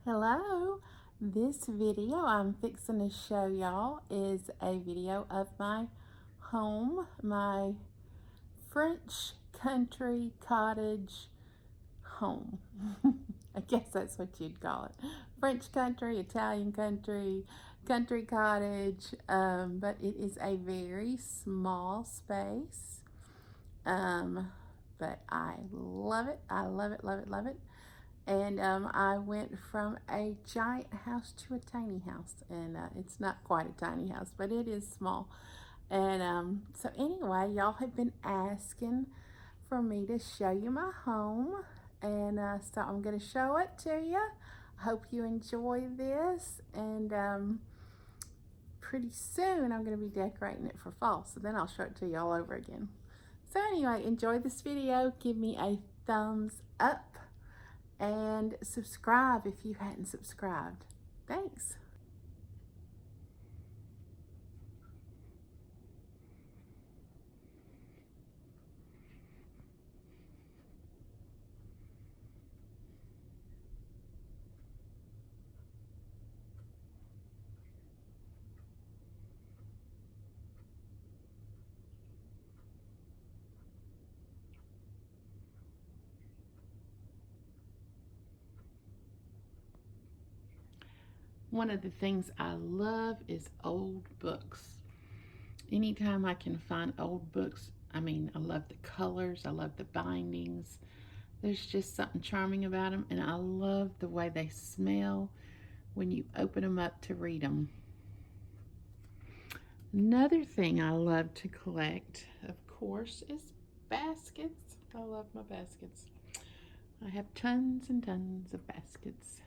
Hello, this video I'm fixing to show y'all is a video of my home, my French country cottage home. I guess that's what you'd call it. French country, Italian country, country cottage, but it is a very small space. But I love it. I love it, love it, love it. And I went from a giant house to a tiny house. And it's not quite a tiny house, but it is small. And so anyway, y'all have been asking for me to show you my home. And so I'm going to show it to you. I hope you enjoy this. And pretty soon I'm going to be decorating it for fall. So then I'll show it to you all over again. So anyway, enjoy this video. Give me a thumbs up. And subscribe if you hadn't subscribed. Thanks. One of the things I love is old books. Anytime I can find old books, I love the colors, I love the bindings. There's just something charming about them, and I love the way they smell when you open them up to read them. Another thing I love to collect, of course, is baskets. I love my baskets. I have tons and tons of baskets.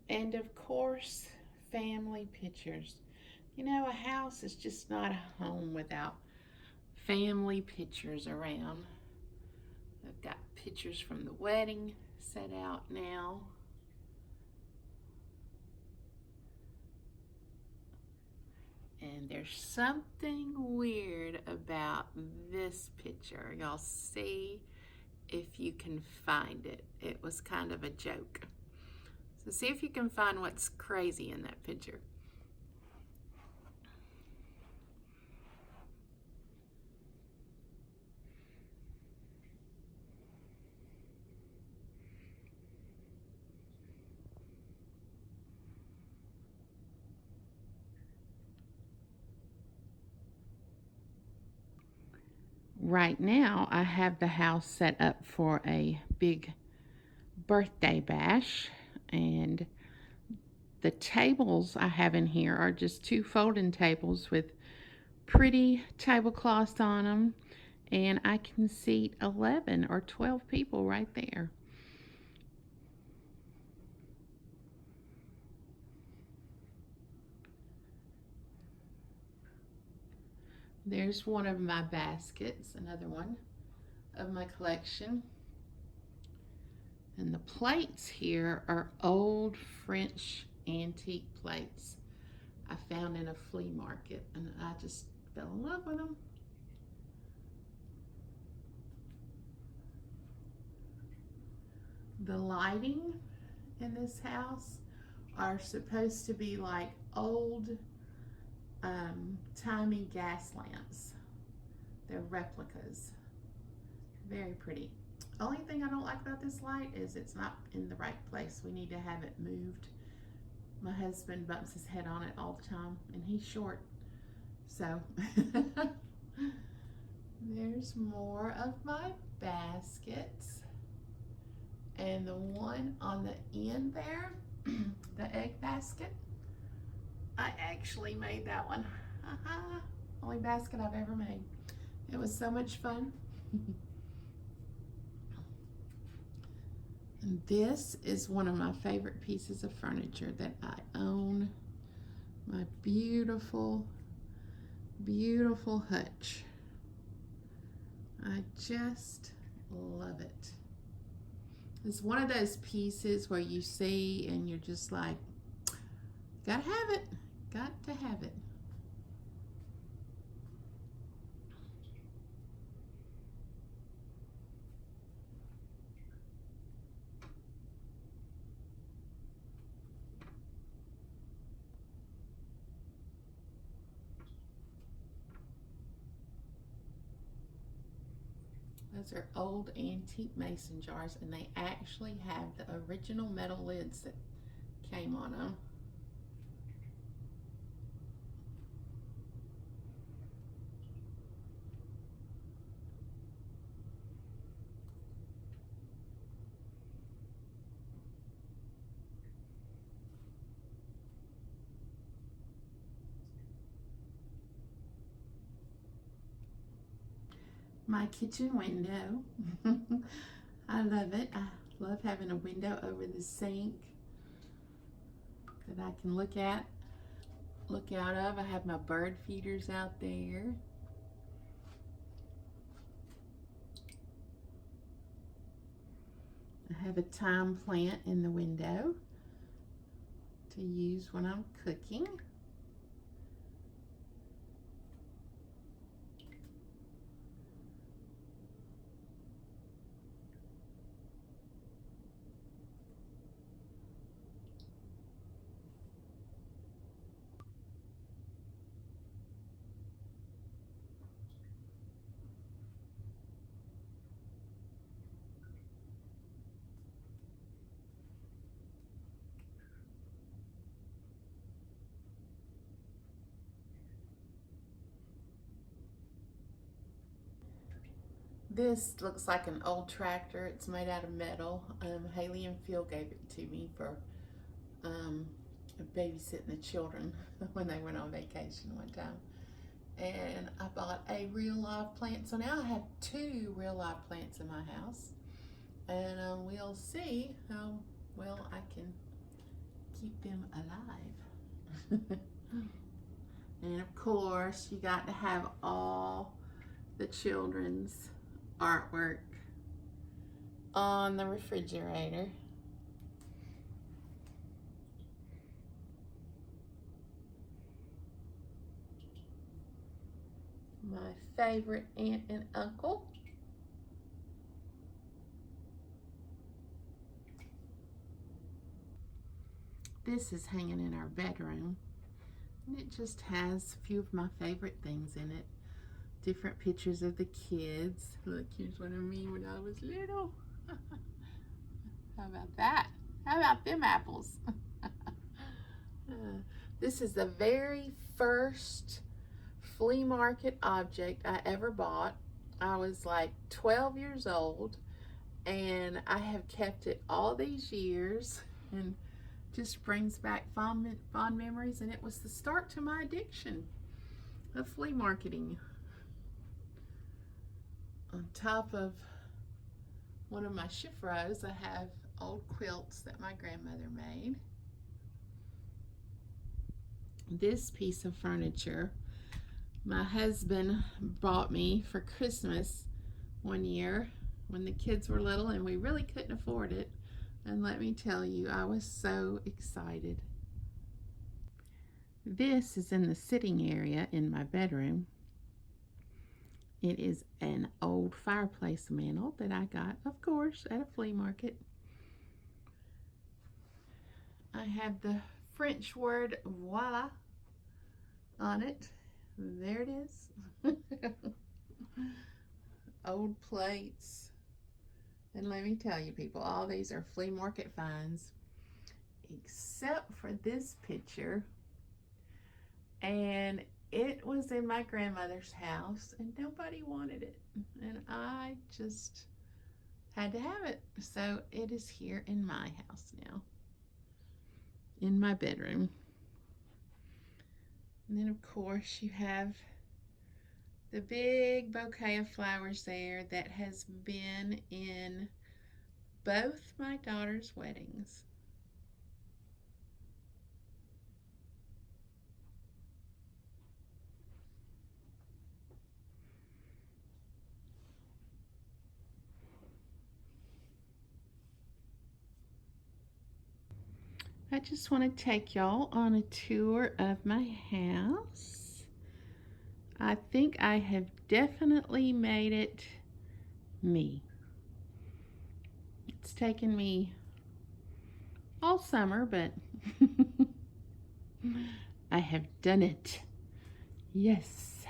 And of course, family pictures. You know, a house is just not a home without family pictures around. I've got pictures from the wedding set out now. And there's something weird about this picture. Y'all see if you can find it. It was kind of a joke. So see if you can find what's crazy in that picture. Right now, I have the house set up for a big birthday bash, and the tables I have in here are just two folding tables with pretty tablecloths on them, and I can seat 11 or 12 people right there. There's one of my baskets, another one of my collection. And the plates here are old French antique plates I found in a flea market, and I just fell in love with them. The lighting in this house are supposed to be like old timey gas lamps. They're replicas. Very pretty. Only thing I don't like about this light is it's not in the right place. We need to have it moved. My husband bumps his head on it all the time, and he's short. So there's more of my baskets. And the one on the end there, the egg basket, I actually made that one. Only basket I've ever made. It was so much fun. And this is one of my favorite pieces of furniture that I own. My beautiful, beautiful hutch. I just love it. It's one of those pieces where you see and you're just like, gotta have it, got to have it. Those are old antique mason jars, and they actually have the original metal lids that came on them. My kitchen window. I love it. I love having a window over the sink that I can look out of. I have my bird feeders out there. I have a thyme plant in the window to use when I'm cooking. This looks like an old tractor. It's made out of metal. Haley and Phil gave it to me for babysitting the children when they went on vacation one time. And I bought a real live plant. So now I have 2 real live plants in my house. And we'll see how well I can keep them alive. And of course, you got to have all the children's artwork on the refrigerator. My favorite aunt and uncle. This is hanging in our bedroom, and it just has a few of my favorite things in it. Different pictures of the kids. Look, here's one of me when I was little. How about that? How about them apples? This is the very first flea market object I ever bought. I was like 12 years old, and I have kept it all these years, and just brings back fond memories, and it was the start to my addiction of flea marketing. On top of one of my chiffres, I have old quilts that my grandmother made. This piece of furniture my husband bought me for Christmas one year when the kids were little and we really couldn't afford it. And let me tell you, I was so excited. This is in the sitting area in my bedroom. It is an old fireplace mantle that I got, of course, at a flea market. I have the French word voila on it. There it is. Old plates. And let me tell you, people, all these are flea market finds, except for this picture. And it was in my grandmother's house, and nobody wanted it. And I just had to have it. So it is here in my house now, in my bedroom. And then, of course, you have the big bouquet of flowers there that has been in both my daughter's weddings. I just want to take y'all on a tour of my house. I think I have definitely made it me. It's taken me all summer, but I have done it. Yes.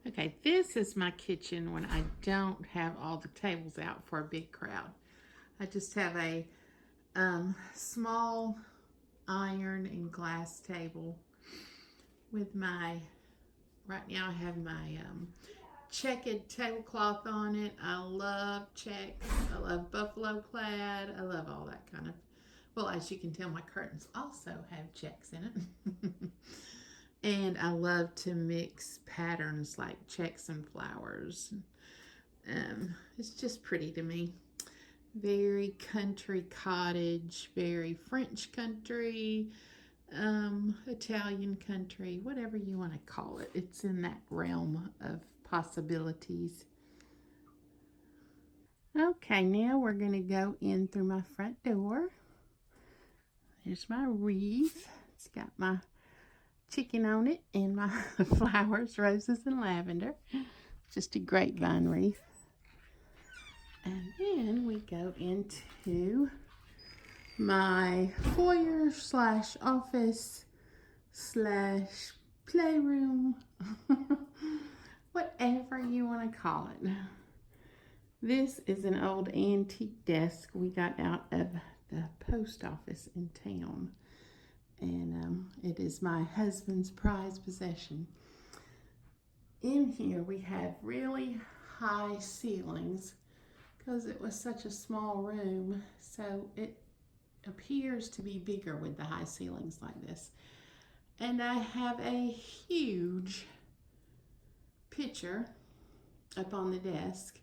Okay, this is my kitchen when I don't have all the tables out for a big crowd. I just have a small iron and glass table with my, right now I have my checkered tablecloth on it. I love checks. I love buffalo plaid. I love all that kind of, well, as you can tell, my curtains also have checks in it. And I love to mix patterns like checks and flowers. It's just pretty to me. Very country cottage, very French country, Italian country, whatever you want to call it. It's in that realm of possibilities. Okay, now we're going to go in through my front door. There's my wreath. It's got my chicken on it and my flowers, roses and lavender. Just a grapevine wreath. And then we go into my foyer slash office slash playroom, whatever you want to call it. This is an old antique desk we got out of the post office in town. And it is my husband's prized possession. In here we have really high ceilings because it was such a small room, so it appears to be bigger with the high ceilings like this. And I have a huge picture up on the desk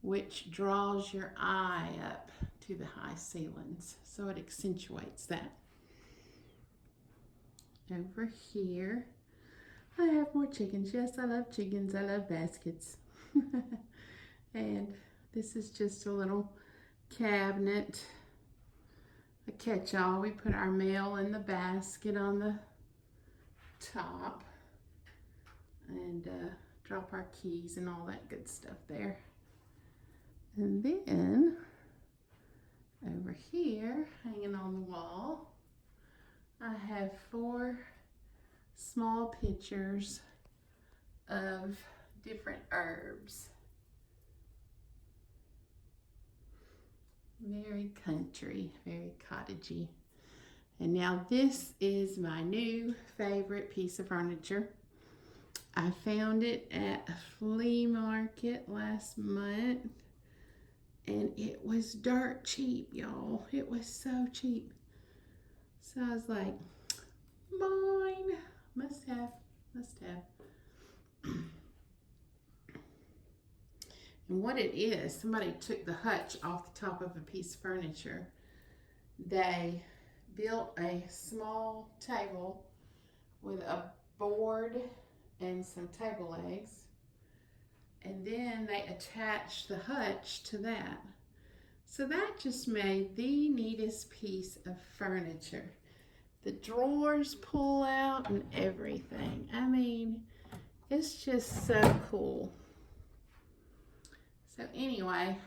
which draws your eye up to the high ceilings, so it accentuates that. Over here I have more chickens. Yes, I love chickens. I love baskets. And this is just a little cabinet, a catch-all. We put our mail in the basket on the top and drop our keys and all that good stuff there. And then over here, hanging on the wall, I have 4 small pictures of different herbs. Very country, very cottagey. And now this is my new favorite piece of furniture. I found it at a flea market last month and it was dirt cheap, y'all. It was so cheap. So I was like, mine, must have. And what it is, somebody took the hutch off the top of a piece of furniture. They built a small table with a board and some table legs. And then they attached the hutch to that. So that just made the neatest piece of furniture. The drawers pull out and everything. I mean, it's just so cool. So anyway,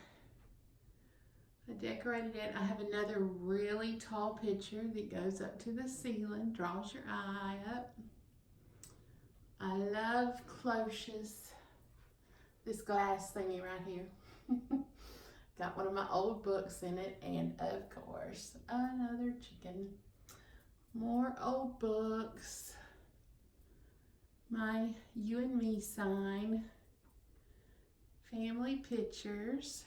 I decorated it. I have another really tall picture that goes up to the ceiling, draws your eye up. I love cloches. This glass thingy right here. Got one of my old books in it, and of course, another chicken. More old books. My You and Me sign. Family pictures.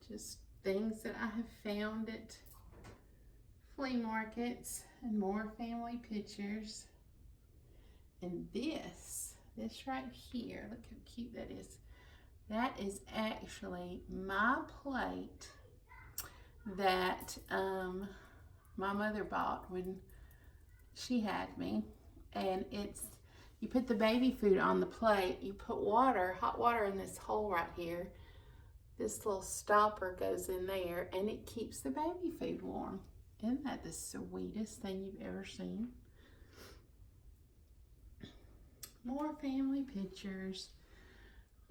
Just things that I have found at flea markets and more family pictures. And this right here, look how cute that is. That is actually my plate that my mother bought when she had me. And it's, you put the baby food on the plate, you put water, hot water in this hole right here. This little stopper goes in there and it keeps the baby food warm. Isn't that the sweetest thing you've ever seen? More family pictures.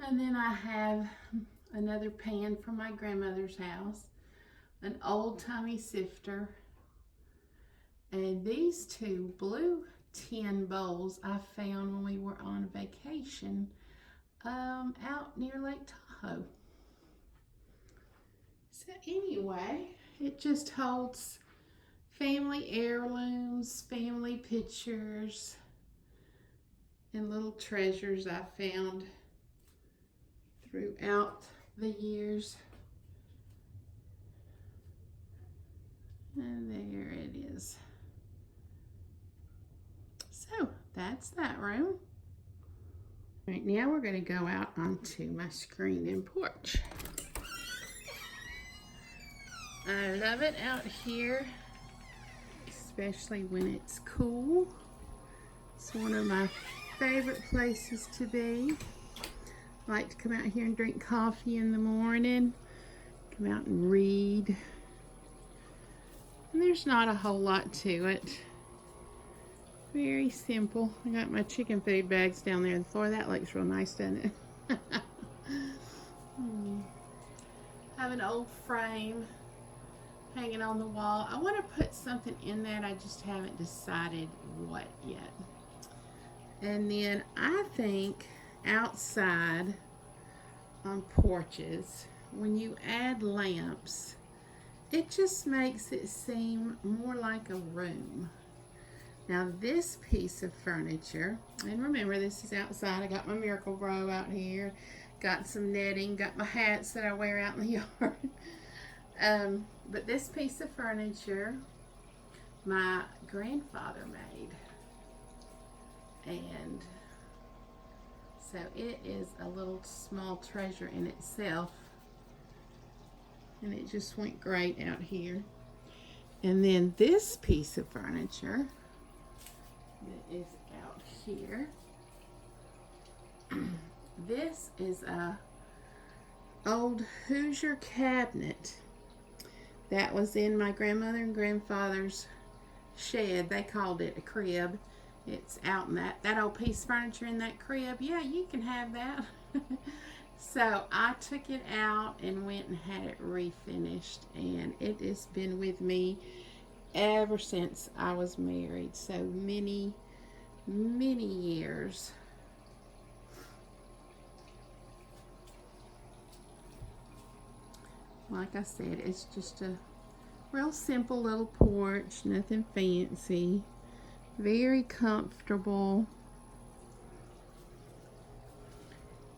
And then I have another pan from my grandmother's house, an old-timey sifter, And these two blue tin bowls I found when we were on vacation out near Lake Tahoe. So anyway, it just holds family heirlooms, family pictures, and little treasures I found throughout the years. And there it is. So that's that room. Right now we're going to go out onto my screened in porch. I love it out here, especially when it's cool. It's one of my favorite places to be. I like to come out here and drink coffee in the morning, come out and read. And there's not a whole lot to it. Very simple. I got my chicken food bags down there on the floor. That looks real nice, doesn't it? I have an old frame hanging on the wall. I want to put something in that. I just haven't decided what yet. And then I think outside on porches, when you add lamps, it just makes it seem more like a room. Now this piece of furniture, and remember this is outside, I got my Miracle Grow out here, got some netting, got my hats that I wear out in the yard. But this piece of furniture, my grandfather made. And so it is a little small treasure in itself. And it just went great out here. And then this piece of furniture that is out here. This is a old Hoosier cabinet that was in my grandmother and grandfather's shed. They called it a crib. It's out in that old piece of furniture in that crib. Yeah, you can have that. So I took it out and went and had it refinished, and it has been with me ever since I was married. So many, many years. Like I said, it's just a real simple little porch, nothing fancy, very comfortable,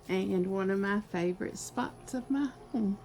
and one of my favorite spots of my home.